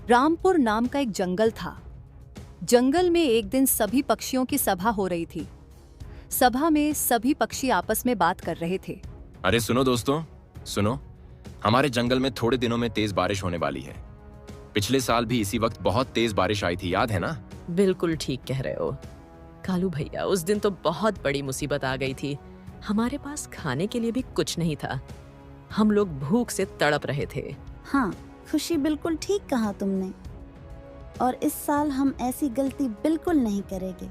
रामपुर नाम का एक जंगल था। जंगल में एक दिन सभी पक्षियों की सभा हो रही थी। सभा में सभी पक्षी आपस में बात कर रहे थे। अरे सुनो दोस्तों, सुनो, हमारे जंगल में थोड़े दिनों में तेज बारिश होने वाली है। पिछले साल भी इसी वक्त बहुत तेज बारिश आई थी, याद है ना? बिल्कुल ठीक कह रहे हो कालू भैया, उस दिन तो बहुत बड़ी मुसीबत आ गई थी। हमारे पास खाने के लिए भी कुछ नहीं था। हम लोग भूख से तड़प रहे थे। हाँ खुशी, बिल्कुल ठीक कहा तुमने। और इस साल हम ऐसी गलती बिल्कुल नहीं करेंगे।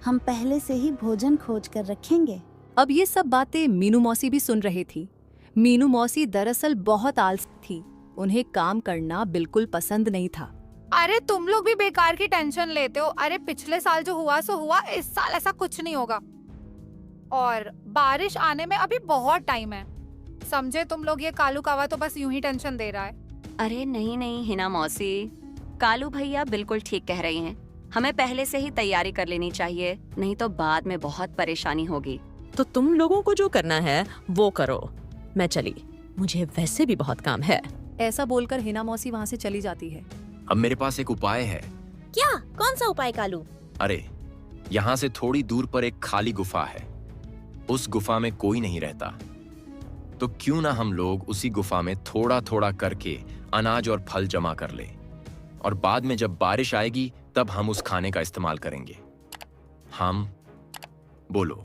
हम पहले से ही भोजन खोज कर रखेंगे। अब ये सब बातें मीनू मौसी भी सुन रही थी। मीनू मौसी दरअसल बहुत आलसी थी। उन्हें काम करना बिल्कुल पसंद नहीं था। अरे तुम लोग भी बेकार की टेंशन लेते हो। अरे पिछले साल जो हुआ सो हुआ, इस साल ऐसा कुछ नहीं होगा। और बारिश आने में अभी बहुत टाइम है, समझे तुम लोग। ये कालू कावा तो बस यूं ही टेंशन दे रहा है। अरे नहीं नहीं हिना मौसी, कालू भैया बिल्कुल ठीक कह रही हैं। हमें पहले से ही तैयारी कर लेनी चाहिए, नहीं तो बाद में बहुत परेशानी होगी। तो तुम लोगों को जो करना है वो करो, मैं चली, मुझे वैसे भी बहुत काम है। ऐसा बोलकर हिना मौसी वहाँ से चली जाती है। अब मेरे पास एक उपाय है। क्या? कौन सा उपाय कालू? अरे यहाँ से थोड़ी दूर पर एक खाली गुफा है। उस गुफा में कोई नहीं रहता, तो क्यों ना हम लोग उसी गुफा में थोड़ा थोड़ा करके अनाज और फल जमा कर ले, और बाद में जब बारिश आएगी तब हम उस खाने का इस्तेमाल करेंगे। हम बोलो।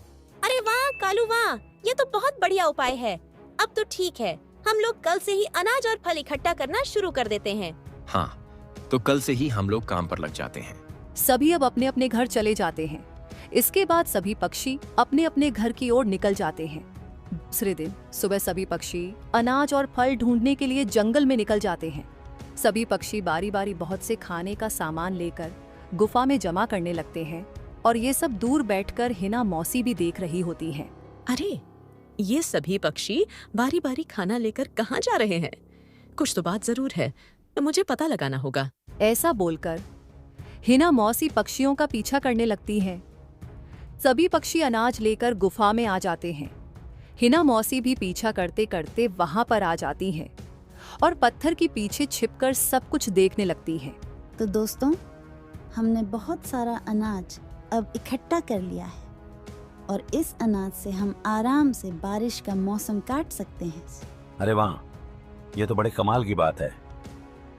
अरे वाह कालू वाह, ये तो बहुत बढ़िया उपाय है। अब तो ठीक है, हम लोग कल से ही अनाज और फल इकट्ठा करना शुरू कर देते हैं। हाँ, तो कल से ही हम लोग काम पर लग जाते हैं। सभी अब अपने अपने घर चले जाते हैं। इसके बाद सभी पक्षी अपने अपने घर की ओर निकल जाते हैं। दूसरे दिन सुबह सभी पक्षी अनाज और फल ढूंढने के लिए जंगल में निकल जाते हैं। सभी पक्षी बारी बारी बहुत से खाने का सामान लेकर गुफा में जमा करने लगते हैं, और ये सब दूर बैठकर हिना मौसी भी देख रही होती हैं। अरे ये सभी पक्षी बारी बारी खाना लेकर कहाँ जा रहे हैं? कुछ तो बात जरूर है, मुझे पता लगाना होगा। ऐसा बोलकर हिना मौसी पक्षियों का पीछा करने लगती हैं। सभी पक्षी अनाज लेकर गुफा में आ जाते हैं। हिना मौसी भी पीछा करते करते वहां पर आ जाती हैं और पत्थर के पीछे छिपकर सब कुछ देखने लगती हैं। तो दोस्तों, हमने बहुत सारा अनाज अब इकट्ठा कर लिया है, और इस अनाज से हम आराम से बारिश का मौसम काट सकते हैं। अरे वाह, ये तो बड़े कमाल की बात है।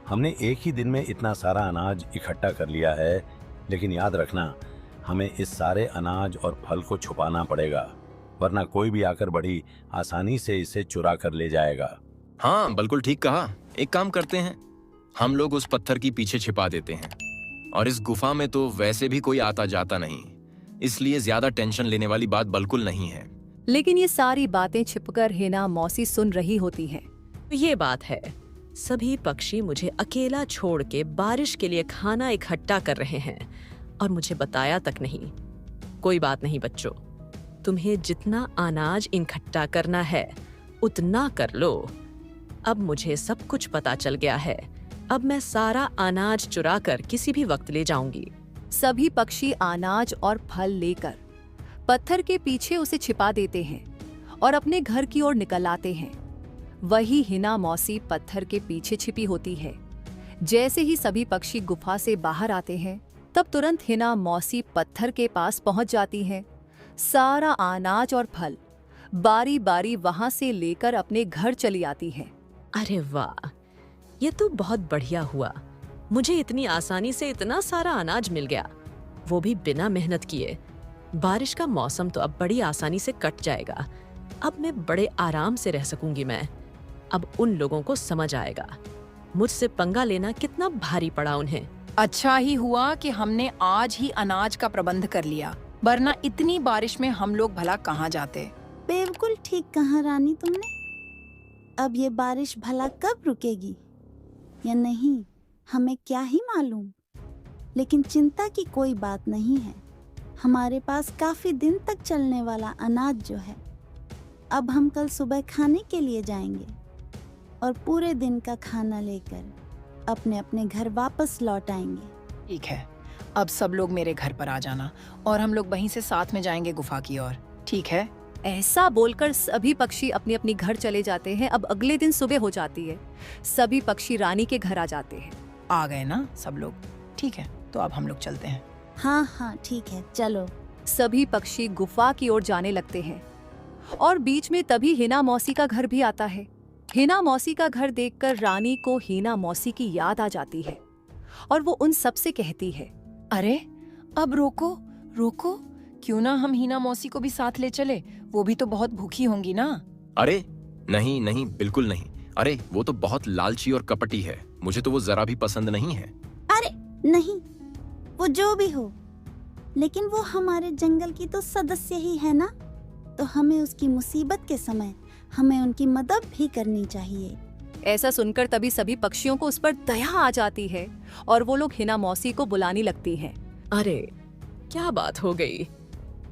हमने एक ही दिन में इतना सारा अनाज इकट्ठा कर लिया है, लेकिन याद रखना, हमें इस सारे अनाज और फल को छुपाना पड़ेगा, वरना कोई भी आकर बड़ी आसानी से इसे चुरा कर ले जाएगा। हाँ बिल्कुल ठीक कहा। एक काम करते हैं, हम लोग उस पत्थर के पीछे छिपा देते हैं, और इस गुफा में तो वैसे भी कोई आता जाता नहीं, इसलिए ज्यादा टेंशन लेने वाली बात बिल्कुल नहीं है। लेकिन ये सारी बातें छिपकर हिना मौसी सुन रही होती हैं। ये बात है, सभी पक्षी मुझे अकेला छोड़ के बारिश के लिए खाना इकट्ठा कर रहे हैं और मुझे बताया तक नहीं। कोई बात नहीं बच्चों, तुम्हें जितना अनाज इकट्ठा करना है उतना कर लो। अब मुझे सब कुछ पता चल गया है। अब मैं सारा अनाज चुरा कर किसी भी वक्त ले जाऊंगी। सभी पक्षी अनाज और फल लेकर पत्थर के पीछे उसे छिपा देते हैं और अपने घर की ओर निकल आते हैं। वही हिना मौसी पत्थर के पीछे छिपी होती है। जैसे ही सभी पक्षी गुफा से बाहर आते हैं, तब तुरंत हिना मौसी पत्थर के पास पहुंच जाती हैं। सारा अनाज और फल बारी बारी वहां से लेकर अपने घर चली आती हैं। अरे वाह, ये तो बहुत बढ़िया हुआ। मुझे इतनी आसानी से इतना सारा अनाज मिल गया, वो भी बिना मेहनत किए। बारिश का मौसम तो अब बड़ी आसानी से कट जाएगा। अब मैं बड़े आराम से रह सकूंगी। मैं अब उन लोगों को समझ आएगा मुझसे पंगा लेना कितना भारी पड़ा उन्हें। अच्छा ही हुआ कि हमने आज ही अनाज का प्रबंध कर लिया, वरना इतनी बारिश में हम लोग भला कहाँ जाते। बिल्कुल ठीक कहा रानी तुमने। अब ये बारिश भला कब रुकेगी या नहीं, हमें क्या ही मालूम। लेकिन चिंता की कोई बात नहीं है, हमारे पास काफी दिन तक चलने वाला अनाज जो है, अब हम कल सुबह खाने के लिए जाएंगे और पूरे दिन का खाना लेकर अपने अपने घर वापस लौट आएंगे। ठीक है, अब सब लोग मेरे घर पर आ जाना और हम लोग वहीं से साथ में जाएंगे गुफा की ओर, ठीक है? ऐसा बोलकर सभी पक्षी अपने अपने घर चले जाते हैं। अब अगले दिन सुबह हो जाती है। सभी पक्षी रानी के घर आ जाते हैं। आ गए ना सब लोग? ठीक है, तो अब हम लोग चलते हैं। हाँ हाँ ठीक है, चलो। सभी पक्षी गुफा की ओर जाने लगते हैं और बीच में तभी हिना मौसी का घर भी आता है। हिना मौसी का घर देखकर रानी को हिना मौसी की याद आ जाती है और वो उन सब से कहती है, अरे अब रोको रोको, क्यों ना हम हिना मौसी को भी साथ ले चले? वो भी तो बहुत भूखी होंगी ना। अरे नहीं नहीं, बिल्कुल नहीं। अरे वो तो बहुत लालची और कपटी है, मुझे तो वो जरा भी पसंद नहीं है। अरे नहीं, वो जो भी हो, लेकिन वो हमारे जंगल की तो सदस्य ही है ना, तो हमें उसकी मुसीबत के समय हमें उनकी मदद भी करनी चाहिए। ऐसा सुनकर तभी सभी पक्षियों को उस पर दया आ जाती है और वो लोग हिना मौसी को बुलाने लगती हैं। अरे क्या बात हो गई?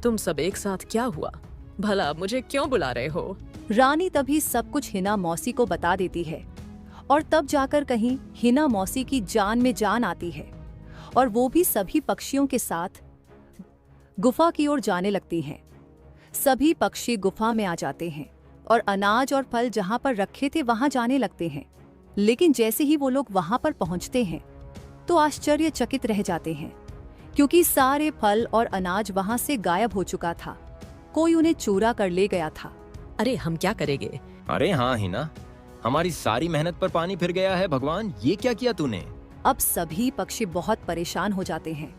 तुम सब एक साथ क्या हुआ? भला मुझे क्यों बुला रहे हो? रानी तभी सब कुछ हिना मौसी को बता देती है और तब जाकर कहीं हिना मौसी की जान में जान आती है और वो भी सभी पक्षियों के साथ गुफा की ओर जाने लगती हैं। सभी पक्षी गुफा में आ जाते हैं और अनाज और फल जहां पर रखे थे वहां जाने लगते हैं। लेकिन जैसे ही वो लोग वहां पर पहुंचते हैं तो आश्चर्यचकित रह जाते हैं, क्योंकि सारे फल और अनाज वहां से गायब हो चुका था। कोई उन्हें चोरा कर ले गया था। अरे हम क्या करेंगे? अरे हाँ हिना, हमारी सारी मेहनत पर पानी फिर गया है। भगवान, ये क्या किया तूने? अब सभी पक्षी बहुत परेशान हो जाते हैं।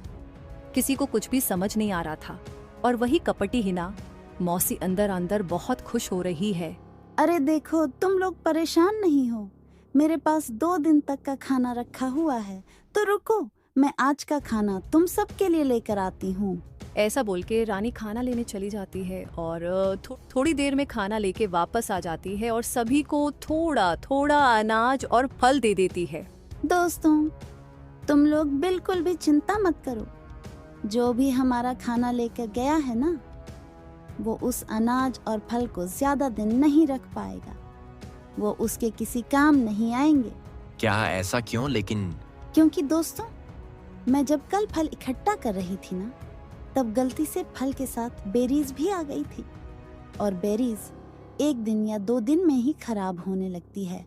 किसी को कुछ भी समझ नहीं आ रहा था और वही कपटी हिना मौसी अंदर अंदर बहुत खुश हो रही है। अरे देखो, तुम लोग परेशान नहीं हो, मेरे पास 2 दिन तक का खाना रखा हुआ है, तो रुको, मैं आज का खाना तुम सब के लिए लेकर आती हूँ। ऐसा बोल के रानी खाना लेने चली जाती है और थोड़ी देर में खाना लेके वापस आ जाती है और सभी को थोड़ा थोड़ा अनाज और फल दे देती है। दोस्तों, तुम लोग बिल्कुल भी चिंता मत करो, जो भी हमारा खाना लेकर गया है ना, वो उस अनाज और फल को ज्यादा दिन नहीं रख पाएगा, वो उसके किसी काम नहीं आएंगे। क्या ऐसा क्यों? लेकिन क्योंकि दोस्तों, मैं जब कल फल इकट्ठा कर रही थी ना, तब गलती से फल के साथ बेरीज भी आ गई थी और बेरीज 1 दिन या 2 दिन में ही खराब होने लगती है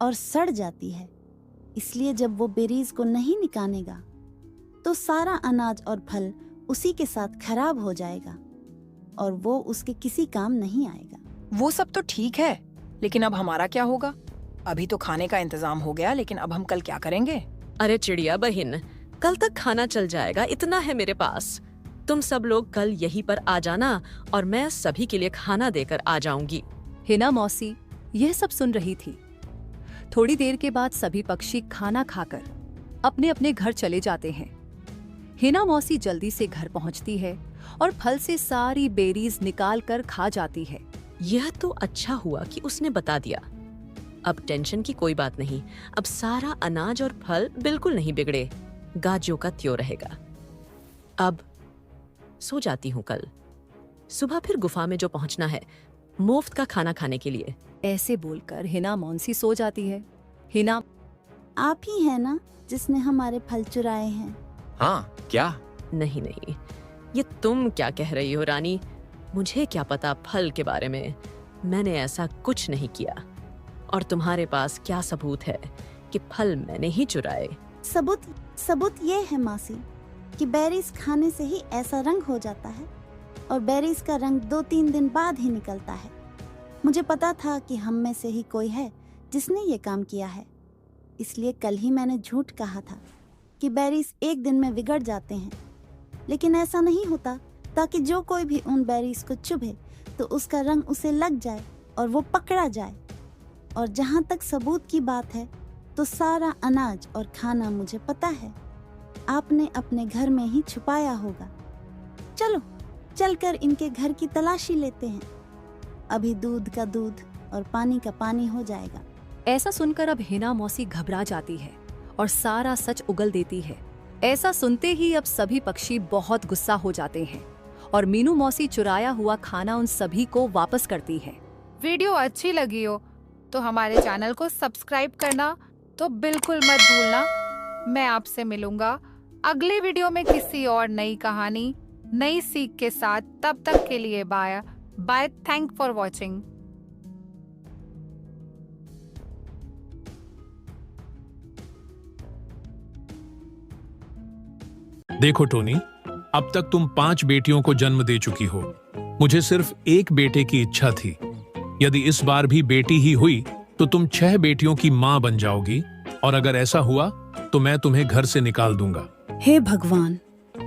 और सड़ जाती है। इसलिए जब वो बेरीज को नहीं निकालेगा तो सारा अनाज और फल उसी के साथ खराब हो जाएगा और वो उसके किसी काम नहीं आएगा। वो सब तो ठीक है, लेकिन अब हमारा क्या होगा? अभी तो खाने का इंतजाम हो गया, लेकिन अब हम कल क्या करेंगे? अरे चिड़िया बहन, कल तक खाना चल जाएगा, इतना है मेरे पास। तुम सब लोग कल यहीं पर आ जाना और मैं सभी के लिए खाना देकर आ जाऊंगी। हिना मौसी यह सब सुन रही थी। थोड़ी देर के बाद सभी पक्षी खाना खाकर अपने अपने घर चले जाते हैं। हिना मौसी जल्दी से घर पहुंचती है और फल से सारी बेरीज निकाल कर खा जाती है। यह तो अच्छा हुआ कि उसने बता दिया। अब टेंशन की कोई बात नहीं, अब सारा अनाज और फल बिल्कुल नहीं बिगड़े, गाजों का त्यों रहेगा। अब सो जाती हूँ, कल सुबह फिर गुफा में जो पहुंचना है मुफ्त का खाना खाने के लिए। ऐसे बोलकर हिना मौसी सो जाती है। हिना, आप ही है ना जिसने हमारे फल चुराए हैं? हाँ, क्या? नहीं नहीं, ये तुम क्या कह रही हो रानी? मुझे क्या पता फल के बारे में, मैंने ऐसा कुछ नहीं किया। और तुम्हारे पास क्या सबूत है कि फल मैंने ही चुराए? सबूत ये है मासी कि बेरीज खाने से ही ऐसा रंग हो जाता है और बेरीज का रंग 2-3 दिन बाद ही निकलता है। मुझे पता था कि हम में से ही कोई है जिसने ये काम किया है, इसलिए कल ही मैंने झूठ कहा था कि बेरीज 1 दिन में बिगड़ जाते हैं। लेकिन ऐसा नहीं होता, ताकि जो कोई भी उन बेरीज को चुभे तो उसका रंग उसे लग जाए और वो पकड़ा जाए। और जहाँ तक सबूत की बात है, तो सारा अनाज और खाना मुझे पता है, आपने अपने घर में ही छुपाया होगा। चलो चलकर इनके घर की तलाशी लेते हैं, अभी दूध का दूध और पानी का पानी हो जाएगा। ऐसा सुनकर अब हिना मौसी घबरा जाती है और सारा सच उगल देती है। ऐसा सुनते ही अब सभी पक्षी बहुत गुस्सा हो जाते हैं और मीनू मौसी चुराया हुआ खाना उन सभी को वापस करती है। वीडियो अच्छी लगी हो तो हमारे चैनल को सब्सक्राइब करना तो बिल्कुल मत भूलना। मैं आपसे मिलूंगा अगले वीडियो में किसी और नई कहानी, नई सीख के साथ। तब तक के लिए bye bye. Thank for watching. देखो टोनी, अब तक तुम 5 बेटियों को जन्म दे चुकी हो। मुझे सिर्फ एक बेटे की इच्छा थी। यदि इस बार भी बेटी ही हुई तो तुम 6 बेटियों की मां बन जाओगी, और अगर ऐसा हुआ तो मैं तुम्हें घर से निकाल दूंगा। हे भगवान,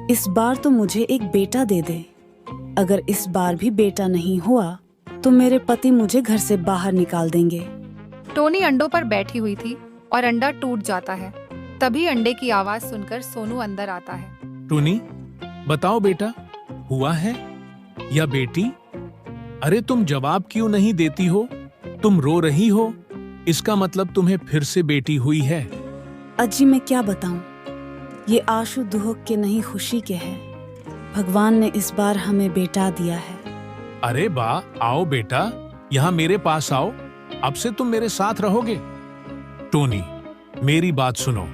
इस बार तो मुझे एक बेटा दे दे। अगर इस बार भी बेटा नहीं हुआ तो मेरे पति मुझे घर से बाहर निकाल देंगे। टोनी अंडों पर बैठी हुई थी और अंडा टूट जाता है। तभी अंडे की आवाज सुनकर सोनू अंदर आता है। टोनी, बताओ बेटा, हुआ है या बेटी? अरे तुम जवाब क्यों नहीं देती हो? तुम रो रही हो, इसका मतलब तुम्हें फिर से बेटी हुई है। अजी मैं क्या बताऊं, ये आंसू दुहक के नहीं खुशी के हैं। भगवान ने इस बार हमें बेटा दिया है। अरे वाह, आओ बेटा, यहाँ मेरे पास आओ। अब से तुम मेरे साथ रहोगे। टोनी, मेरी बात सुनो।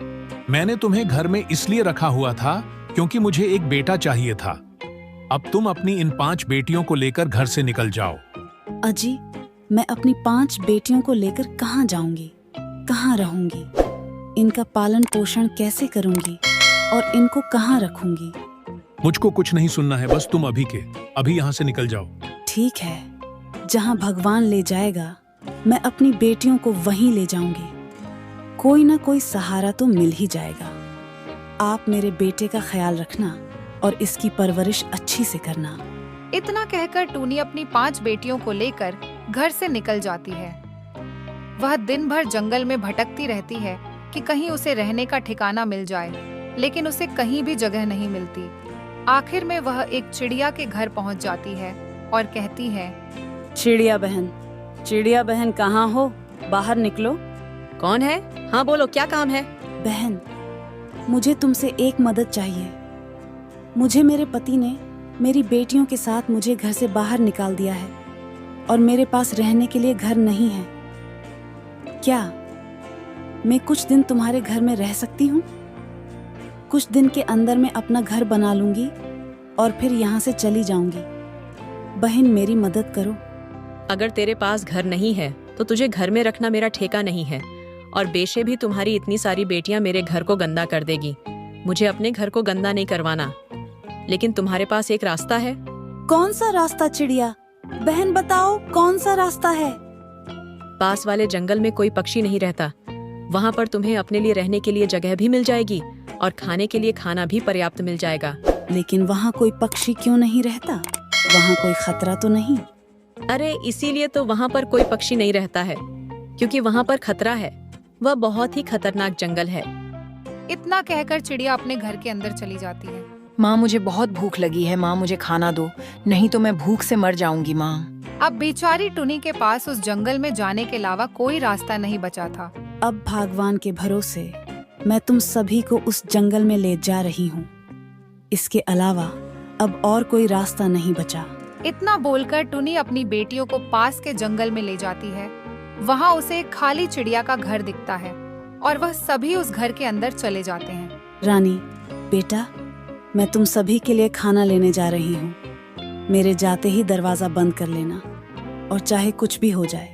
मैंने तुम्हें घर में इसलिए रखा हुआ था क्योंकि मुझे एक बेटा चाहिए था। अब तुम अपनी इन 5 बेटियों को लेकर घर से निकल जाओ। अजी, मैं अपनी 5 बेटियों को लेकर कहाँ जाऊंगी, कहाँ रहूंगी, इनका पालन पोषण कैसे करूंगी और इनको कहाँ रखूंगी? मुझको कुछ नहीं सुनना है, बस तुम अभी के अभी यहाँ से निकल जाओ। ठीक है, जहाँ भगवान ले जाएगा मैं अपनी बेटियों को वहीं ले जाऊंगी। कोई ना कोई सहारा तो मिल ही जाएगा। आप मेरे बेटे का ख्याल रखना और इसकी परवरिश अच्छी से करना। इतना कहकर टूनी अपनी 5 बेटियों को लेकर घर से निकल जाती है। वह दिन भर जंगल में भटकती रहती है कि कहीं उसे रहने का ठिकाना मिल जाए, लेकिन उसे कहीं भी जगह नहीं मिलती। आखिर में वह एक चिड़िया के घर पहुंच जाती है और कहती है, चिड़िया बहन कहाँ हो? बाहर निकलो। कौन है? हाँ बोलो, क्या काम है? बहन, मुझे तुमसे एक मदद चाहिए। मुझे मेरे पति ने मेरी बेटियों के साथ मुझे घर से बाहर निकाल दिया है और मेरे पास रहने के लिए घर नहीं है। क्या मैं कुछ दिन तुम्हारे घर में रह सकती हूँ? कुछ दिन के अंदर मैं अपना घर बना लूंगी और फिर यहाँ से चली जाऊंगी। बहन, मेरी मदद करो। अगर तेरे पास घर नहीं है तो तुझे घर में रखना मेरा ठेका नहीं है, और बेशे भी तुम्हारी इतनी सारी बेटियां मेरे घर को गंदा कर देगी। मुझे अपने घर को गंदा नहीं करवाना, लेकिन तुम्हारे पास एक रास्ता है। कौन सा रास्ता चिड़िया? बहन बताओ, कौन सा रास्ता है? पास वाले जंगल में कोई पक्षी नहीं रहता। वहाँ पर तुम्हें अपने लिए रहने के लिए जगह भी मिल जाएगी और खाने के लिए खाना भी पर्याप्त मिल जाएगा। लेकिन वहाँ कोई पक्षी क्यों नहीं रहता? वहाँ कोई खतरा तो नहीं? अरे इसीलिए तो वहाँ पर कोई पक्षी नहीं रहता है, क्योंकि वहाँ पर खतरा है। वह बहुत ही खतरनाक जंगल है। इतना कहकर चिड़िया अपने घर के अंदर चली जाती है। माँ, मुझे बहुत भूख लगी है। माँ, मुझे खाना दो, नहीं तो मैं भूख से मर जाऊंगी। माँ, अब बेचारी टुनी के पास उस जंगल में जाने के अलावा कोई रास्ता नहीं बचा था। अब भगवान के भरोसे मैं तुम सभी को उस जंगल में ले जा रही हूँ। इसके अलावा अब और कोई रास्ता नहीं बचा। इतना बोलकर टुनी अपनी बेटियों को पास के जंगल में ले जाती है। वहाँ उसे एक खाली चिड़िया का घर दिखता है और वह सभी उस घर के अंदर चले जाते हैं। रानी, बेटा, मैं तुम सभी के लिए खाना लेने जा रही हूँ। मेरे जाते ही दरवाजा बंद कर लेना, और चाहे कुछ भी हो जाए,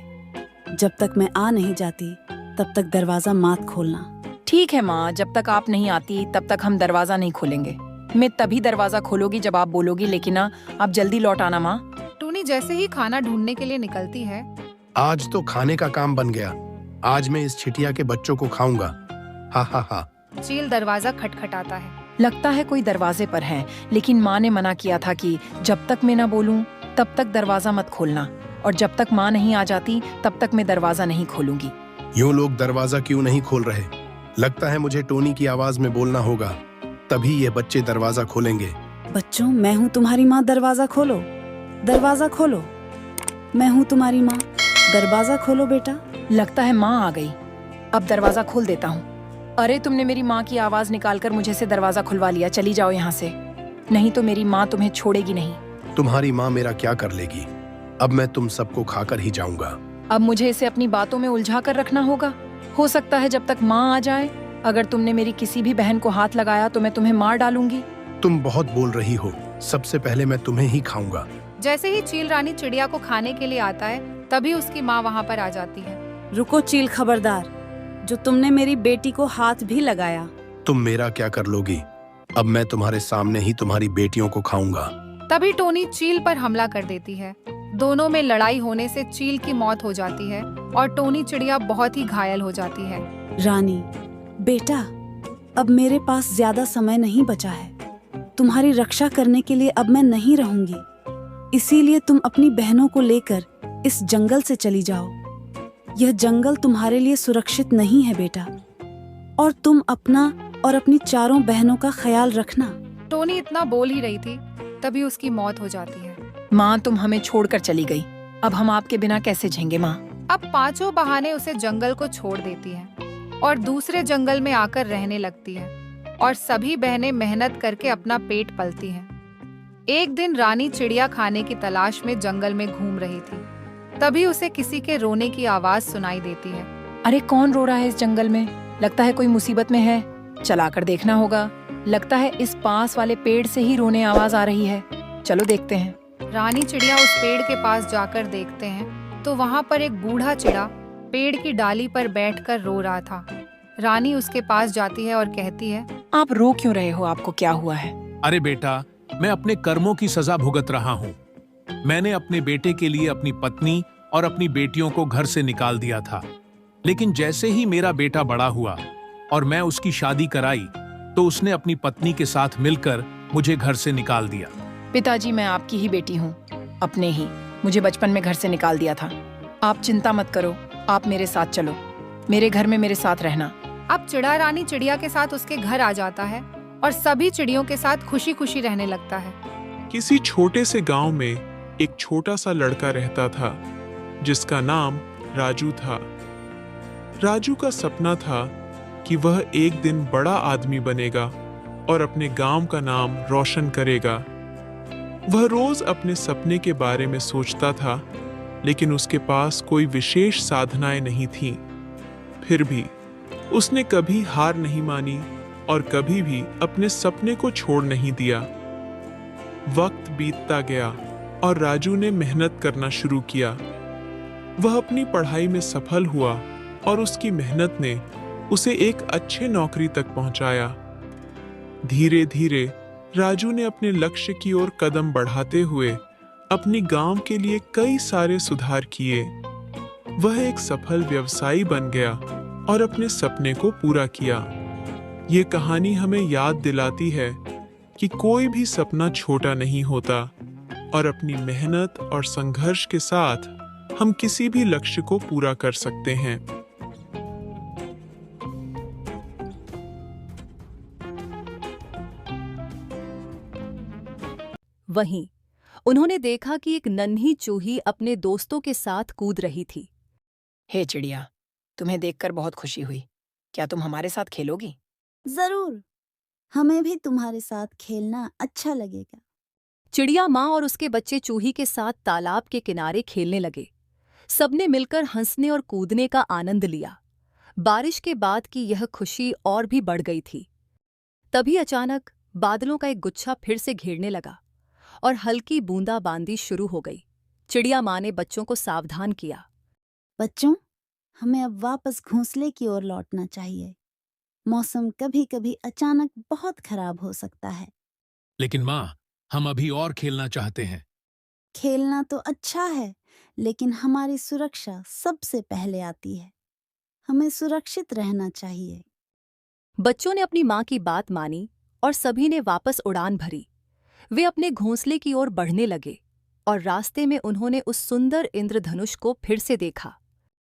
जब तक मैं आ नहीं जाती तब तक दरवाजा मत खोलना। ठीक है माँ, जब तक आप नहीं आती तब तक हम दरवाजा नहीं खोलेंगे। मैं तभी दरवाजा खोलूंगी जब आप बोलोगी, लेकिन ना आप जल्दी लौट आना। माँ, टुनी जैसे ही खाना ढूंढने के लिए निकलती है, आज तो खाने का काम बन गया। आज मैं इस चिटिया के बच्चों को खाऊंगा। हा हा हा। चील दरवाजा खटखटाता है। लगता है कोई दरवाजे पर है, लेकिन माँ ने मना किया था कि जब तक मैं ना बोलूं तब तक दरवाजा मत खोलना, और जब तक माँ नहीं आ जाती तब तक मैं दरवाजा नहीं खोलूंगी। यूं लोग दरवाजा क्यों नहीं खोल रहे? लगता है मुझे टोनी की आवाज में बोलना होगा, तभी ये बच्चे दरवाजा खोलेंगे। बच्चों, मैं हूँ तुम्हारी माँ, दरवाजा खोलो, दरवाजा खोलो। मैं हूँ तुम्हारी माँ, दरवाजा खोलो बेटा। लगता है माँ आ गई, अब दरवाजा खोल देता हूँ। अरे तुमने मेरी माँ की आवाज निकालकर मुझे से दरवाजा खुलवा लिया। चली जाओ यहाँ से, नहीं तो मेरी माँ तुम्हें छोड़ेगी नहीं। तुम्हारी माँ मेरा क्या कर लेगी? अब मैं तुम सबको खाकर ही जाऊंगा। अब मुझे इसे अपनी बातों में उलझा कर रखना होगा। हो सकता है जब तक माँ आ जाए। अगर तुमने मेरी किसी भी बहन को हाथ लगाया तो मैं तुम्हें मार डालूंगी। तुम बहुत बोल रही हो। सबसे पहले मैं तुम्हें ही खाऊंगा। जैसे ही चील रानी चिड़िया को खाने के लिए आता है, तभी उसकी माँ वहाँ पर आ जाती है। रुको चील खबरदार, जो तुमने मेरी बेटी को हाथ भी लगाया। तुम मेरा क्या कर लोगी? अब मैं तुम्हारे सामने ही तुम्हारी बेटियों को खाऊंगा। तभी टोनी चील पर हमला कर देती है। दोनों में लड़ाई होने से चील की मौत हो जाती है और टोनी चिड़िया बहुत ही घायल हो जाती है। रानी, बेटा, अब मेरे पास ज्यादा समय नहीं बचा है। तुम्हारी रक्षा करने के लिए अब मैं नहीं रहूंगी। इसीलिए तुम अपनी बहनों को लेकर इस जंगल से चली जाओ। यह जंगल तुम्हारे लिए सुरक्षित नहीं है बेटा, और तुम अपना और अपनी चारों बहनों का ख्याल रखना। टोनी इतना बोल ही रही थी, तभी उसकी मौत हो जाती है। माँ, तुम हमें छोड़कर चली गई। अब हम आपके बिना कैसे झेंगे माँ? अब पांचों बहाने उसे जंगल को छोड़ देती हैं और दूसरे जंगल में आकर रहने लगती है और सभी बहनें मेहनत करके अपना पेट पलती हैं। एक दिन रानी चिड़िया खाने की तलाश में जंगल में घूम रही थी। तभी उसे किसी के रोने की आवाज सुनाई देती है। अरे, कौन रो रहा है इस जंगल में? लगता है कोई मुसीबत में है। चलाकर देखना होगा। लगता है इस पास वाले पेड़ से ही रोने आवाज आ रही है। चलो देखते हैं। रानी चिड़िया उस पेड़ के पास जाकर देखते हैं तो वहाँ पर एक बूढ़ा चिड़ा पेड़ की डाली पर बैठकर रो रहा था। रानी उसके पास जाती है और कहती है, आप रो क्यों रहे हो? आपको क्या हुआ है? अरे बेटा, मैं अपने कर्मों की सजा भुगत रहा हूँ। मैंने अपने बेटे के लिए अपनी पत्नी और अपनी बेटियों को घर से निकाल दिया था, लेकिन जैसे ही मेरा बेटा बड़ा हुआ और मैं उसकी शादी कराई तो उसने अपनी पत्नी के साथ मिलकर मुझे घर से निकाल दिया। पिताजी, मैं आपकी ही बेटी हूँ, अपने ही। मुझे बचपन में घर से निकाल दिया था। आप चिंता मत करो, आप मेरे साथ चलो। मेरे घर में मेरे साथ रहना। अब चिड़ा रानी चिड़िया के साथ उसके घर आ जाता है और सभी चिड़ियों के साथ खुशी खुशी रहने लगता है। किसी छोटे से गांव में एक छोटा सा लड़का रहता था जिसका नाम राजू था। राजू का सपना था कि वह एक दिन बड़ा आदमी बनेगा और अपने गांव का नाम रोशन करेगा। वह रोज अपने सपने के बारे में सोचता था, लेकिन उसके पास कोई विशेष साधनाएं नहीं थीं। फिर भी उसने कभी हार नहीं मानी और कभी भी अपने सपने को छोड़ नहीं दिया। वक्त बीतता गया और राजू ने मेहनत करना शुरू किया। वह अपनी पढ़ाई में सफल हुआ और उसकी मेहनत ने उसे एक अच्छे नौकरी तक पहुंचाया। धीरे धीरे राजू ने अपने लक्ष्य की ओर कदम बढ़ाते हुए अपनी गांव के लिए कई सारे सुधार किए। वह एक सफल व्यवसायी बन गया और अपने सपने को पूरा किया। ये कहानी हमें याद दिलाती है कि कोई भी सपना छोटा नहीं होता और अपनी मेहनत और संघर्ष के साथ हम किसी भी लक्ष्य को पूरा कर सकते हैं। वहीं उन्होंने देखा कि एक नन्ही चूही अपने दोस्तों के साथ कूद रही थी। हे चिड़िया, तुम्हें देखकर बहुत खुशी हुई। क्या तुम हमारे साथ खेलोगी? जरूर, हमें भी तुम्हारे साथ खेलना अच्छा लगेगा। चिड़िया माँ और उसके बच्चे चूही के साथ तालाब के किनारे खेलने लगे। सबने मिलकर हंसने और कूदने का आनंद लिया। बारिश के बाद की यह खुशी और भी बढ़ गई थी। तभी अचानक बादलों का एक गुच्छा फिर से घेरने लगा और हल्की बूंदाबांदी शुरू हो गई। चिड़िया माँ ने बच्चों को सावधान किया। बच्चों, हमें अब वापस घोंसले की ओर लौटना चाहिए। मौसम कभी कभी अचानक बहुत खराब हो सकता है। लेकिन माँ, हम अभी और खेलना चाहते हैं। खेलना तो अच्छा है, लेकिन हमारी सुरक्षा सबसे पहले आती है। हमें सुरक्षित रहना चाहिए। बच्चों ने अपनी माँ की बात मानी और सभी ने वापस उड़ान भरी। वे अपने घोंसले की ओर बढ़ने लगे और रास्ते में उन्होंने उस सुंदर इंद्रधनुष को फिर से देखा।